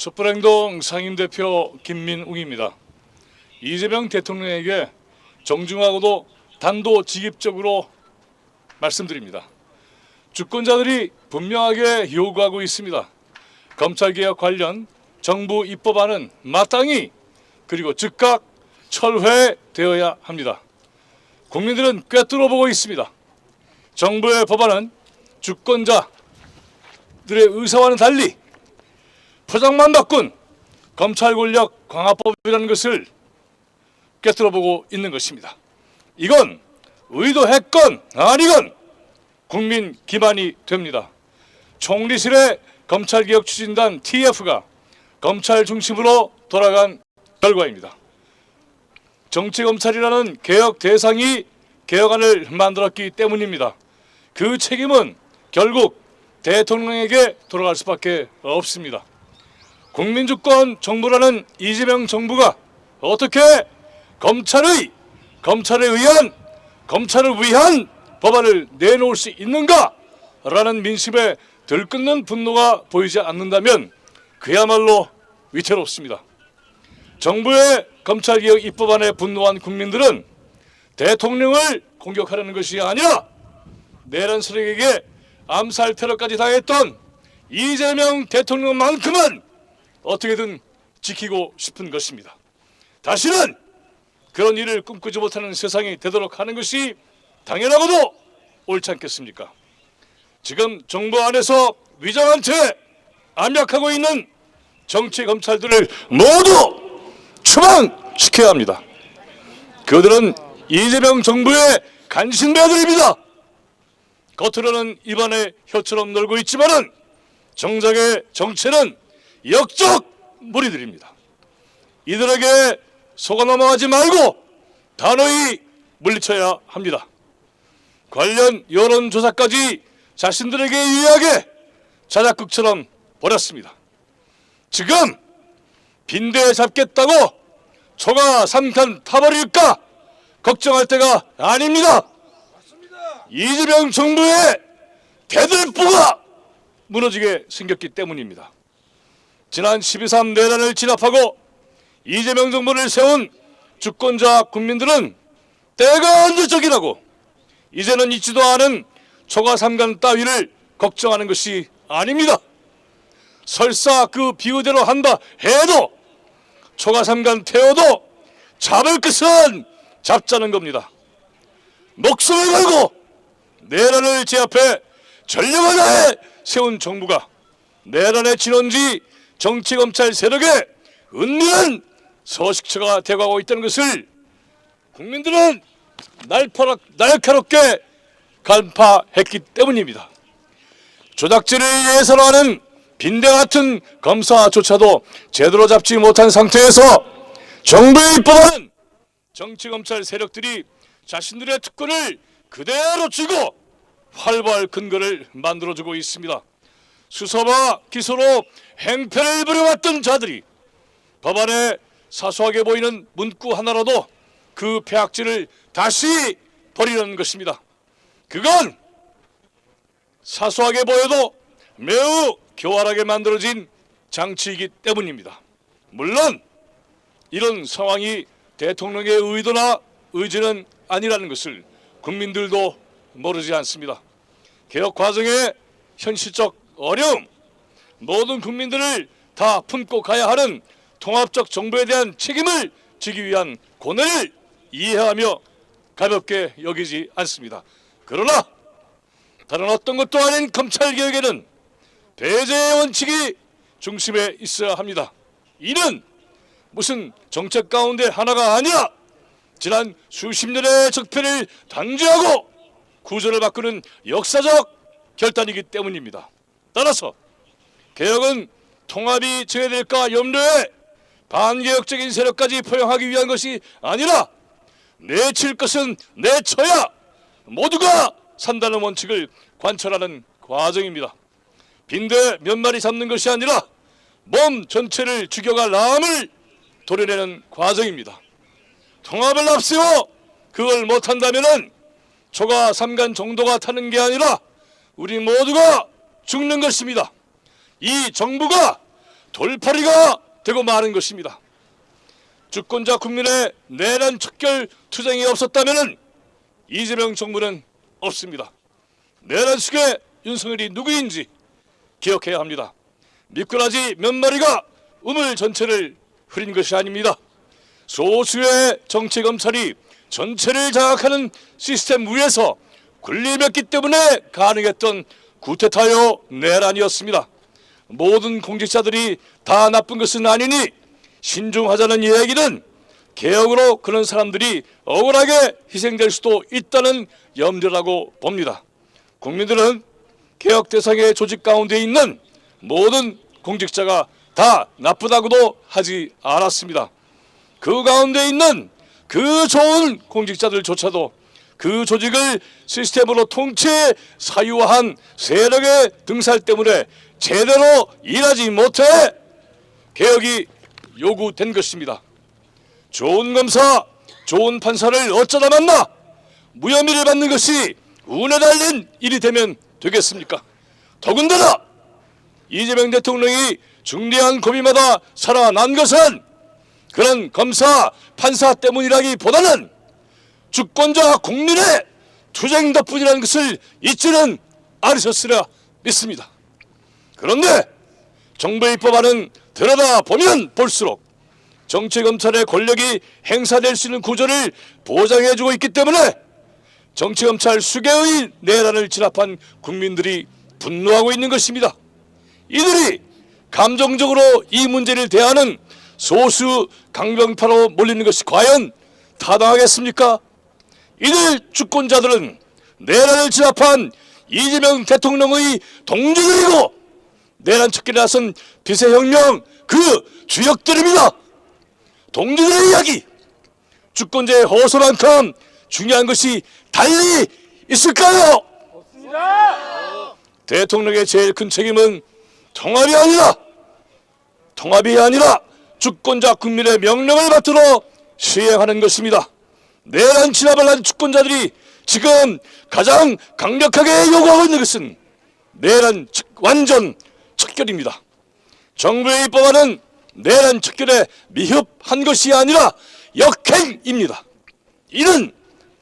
촛불행동 상임대표 김민웅입니다. 이재명 대통령에게 정중하고도 단도직입적으로 말씀드립니다. 주권자들이 분명하게 요구하고 있습니다. 검찰개혁 관련 정부 입법안은 마땅히 그리고 즉각 철회되어야 합니다. 국민들은 꿰뚫어 보고 있습니다. 정부의 법안은 주권자들의 의사와는 달리 포장만 바꾼 검찰 권력 강화법이라는 것을 꿰뚫어 보고 있는 것입니다. 이건 의도했건 아니건 국민 기만이 됩니다. 총리실의 검찰개혁 추진단 TF가 검찰 중심으로 돌아간 결과입니다. 정치검찰이라는 개혁 대상이 개혁안을 만들었기 때문입니다. 그 책임은 결국 대통령에게 돌아갈 수밖에 없습니다. 국민주권 정부라는 이재명 정부가 어떻게 검찰을 위한 법안을 내놓을 수 있는가라는 민심에 들끓는 분노가 보이지 않는다면 그야말로 위태롭습니다. 정부의 검찰개혁 입법안에 분노한 국민들은 대통령을 공격하려는 것이 아니라 내란 세력에게 암살 테러까지 당했던 이재명 대통령만큼은 어떻게든 지키고 싶은 것입니다. 다시는 그런 일을 꿈꾸지 못하는 세상이 되도록 하는 것이 당연하고도 옳지 않겠습니까? 지금 정부 안에서 위장한 채 압력하고 있는 정치 검찰들을 모두 추방시켜야 합니다. 그들은 이재명 정부의 간신배들입니다. 겉으로는 입안에 혀처럼 놀고 있지만은 정작의 정체는 역적 무리들입니다. 이들에게 속아 넘어가지 말고 단호히 물리쳐야 합니다. 관련 여론조사까지 자신들에게 유리하게 자작극처럼 벌였습니다. 지금 빈대 잡겠다고 초가 3칸 타버릴까 걱정할 때가 아닙니다. 이재명 정부의 대들보가 무너지게 생겼기 때문입니다. 지난 12.3 내란을 진압하고 이재명 정부를 세운 주권자 국민들은 때가 언제적이라고 이제는 있지도 않은 초과 3간 따위를 걱정하는 것이 아닙니다. 설사 그 비유대로 한다 해도 초과 3간 태워도 잡을 것은 잡자는 겁니다. 목숨을 걸고 내란을 제압해 전력을 다해 세운 정부가 내란의 진원지 정치검찰 세력의 은밀한 서식처가 되어가고 있다는 것을 국민들은 날카롭게 간파했기 때문입니다. 조작질을 예선하는 빈대 같은 검사조차도 제대로 잡지 못한 상태에서 정부의 입법안은 정치검찰 세력들이 자신들의 특권을 그대로 쥐고 활보할 근거를 만들어주고 있습니다. 수사와 기소로 행패를 부려왔던 자들이 법안에 사소하게 보이는 문구 하나라도 그 폐악질을 다시 버리는 것입니다. 그건 사소하게 보여도 매우 교활하게 만들어진 장치이기 때문입니다. 물론 이런 상황이 대통령의 의도나 의지는 아니라는 것을 국민들도 모르지 않습니다. 개혁 과정의 현실적 어려움, 모든 국민들을 다 품고 가야 하는 통합적 정부에 대한 책임을 지기 위한 고뇌를 이해하며 가볍게 여기지 않습니다. 그러나 다른 어떤 것도 아닌 검찰개혁에는 배제의 원칙이 중심에 있어야 합니다. 이는 무슨 정책 가운데 하나가 아니라 지난 수십 년의 적폐를 단죄하고 구조를 바꾸는 역사적 결단이기 때문입니다. 따라서 개혁은 통합이 제외될까 염려해 반개혁적인 세력까지 포용하기 위한 것이 아니라 내칠 것은 내쳐야 모두가 산다는 원칙을 관철하는 과정입니다. 빈대 몇 마리 잡는 것이 아니라 몸 전체를 죽여갈 암을 도려내는 과정입니다. 통합을 앞세워 그걸 못한다면은 초과 3간 정도가 타는 게 아니라 우리 모두가 죽는 것입니다. 이 정부가 돌팔이가 되고 마는 것입니다. 주권자 국민의 내란 척결 투쟁이 없었다면 이재명 정부는 없습니다. 내란 속의 윤석열이 누구인지 기억해야 합니다. 미꾸라지 몇 마리가 우물 전체를 흐린 것이 아닙니다. 소수의 정치검찰이 전체를 장악하는 시스템 위에서 군림했기 때문에 가능했던 쿠데타요 내란이었습니다. 모든 공직자들이 다 나쁜 것은 아니니 신중하자는 얘기는 개혁으로 그런 사람들이 억울하게 희생될 수도 있다는 염려라고 봅니다. 국민들은 개혁 대상의 조직 가운데 있는 모든 공직자가 다 나쁘다고도 하지 않았습니다. 그 가운데 있는 그 좋은 공직자들조차도 그 조직을 시스템으로 통치 사유화한 세력의 등살 때문에 제대로 일하지 못해 개혁이 요구된 것입니다. 좋은 검사, 좋은 판사를 어쩌다 만나 무혐의를 받는 것이 운에 달린 일이 되면 되겠습니까? 더군다나 이재명 대통령이 중대한 고비마다 살아난 것은 그런 검사, 판사 때문이라기보다는 주권자 국민의 투쟁 덕분이라는 것을 잊지는 않으셨으라 믿습니다. 그런데 정부의 입법안은 들여다보면 볼수록 정치검찰의 권력이 행사될 수 있는 구조를 보장해주고 있기 때문에 정치검찰 수개의 내란을 진압한 국민들이 분노하고 있는 것입니다. 이들이 감정적으로 이 문제를 대하는 소수 강경파로 몰리는 것이 과연 타당하겠습니까? 이들 주권자들은 내란을 진압한 이재명 대통령의 동지들이고 내란 척결에 나선 비세혁명 그 주역들입니다. 동지들의 이야기, 주권자의 호소만큼 중요한 것이 달리 있을까요? 없습니다. 대통령의 제일 큰 책임은 통합이 아니라 주권자 국민의 명령을 받들어 시행하는 것입니다. 내란 진압을 한 주권자들이 지금 가장 강력하게 요구하고 있는 것은 내란 완전 척결입니다. 정부의 입법안은 내란 척결에 미흡한 것이 아니라 역행입니다. 이는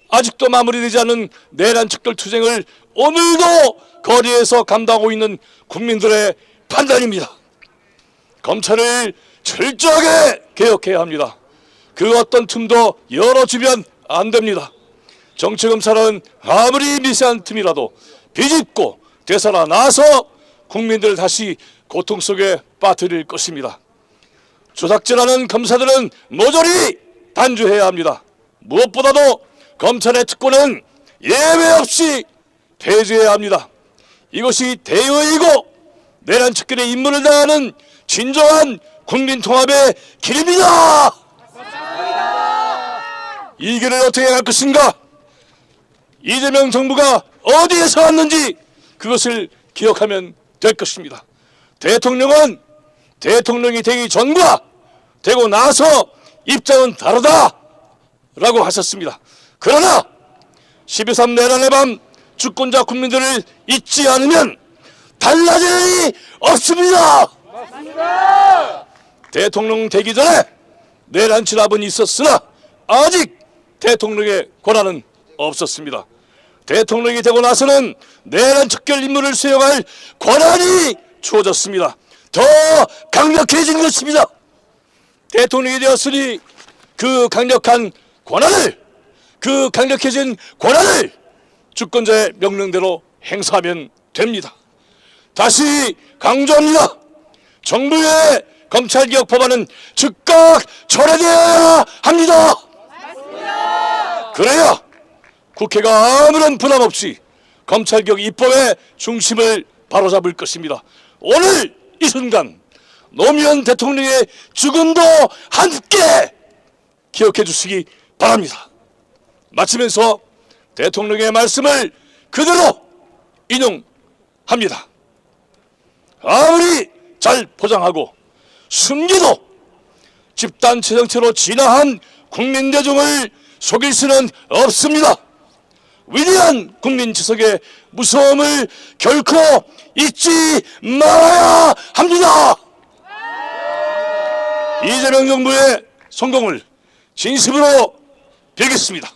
아직도 마무리되지 않은 내란 척결 투쟁을 오늘도 거리에서 감당하고 있는 국민들의 판단입니다. 검찰을 철저하게 개혁해야 합니다. 그 어떤 틈도 열어주면 안 됩니다. 정치검찰은 아무리 미세한 틈이라도 비집고 되살아나서 국민들을 다시 고통 속에 빠뜨릴 것입니다. 조작질하는 검사들은 모조리 단죄해야 합니다. 무엇보다도 검찰의 특권은 예외 없이 폐지해야 합니다. 이것이 대의이고 내란 척결에 임무를 다하는 진정한 국민통합의 길입니다. 이 길을 어떻게 갈 것인가? 이재명 정부가 어디에서 왔는지 그것을 기억하면 될 것입니다. 대통령은 대통령이 되기 전과 되고 나서 입장은 다르다라고 하셨습니다. 그러나 12.3 내란의 밤 주권자 국민들을 잊지 않으면 달라질 일이 없습니다. 맞습니다. 대통령 되기 전에 내란 진압은 있었으나 아직 대통령의 권한은 없었습니다. 대통령이 되고 나서는 내란 척결 임무를 수행할 권한이 주어졌습니다. 더 강력해진 것입니다. 대통령이 되었으니 그 강력해진 권한을 주권자의 명령대로 행사하면 됩니다. 다시 강조합니다. 정부의 검찰개혁 법안은 즉각 철회되어야 합니다. 맞습니다. 그래야 국회가 아무런 부담 없이 검찰개혁 입법의 중심을 바로잡을 것입니다. 오늘 이 순간 노무현 대통령의 죽음도 함께 기억해 주시기 바랍니다. 마치면서 대통령의 말씀을 그대로 인용합니다. 아무리 잘 포장하고 숨기도 집단체 정체로 진화한 국민 대중을 속일 수는 없습니다. 위대한 국민 지석의 무서움을 결코 잊지 말아야 합니다. 이재명 정부의 성공을 진심으로 빌겠습니다.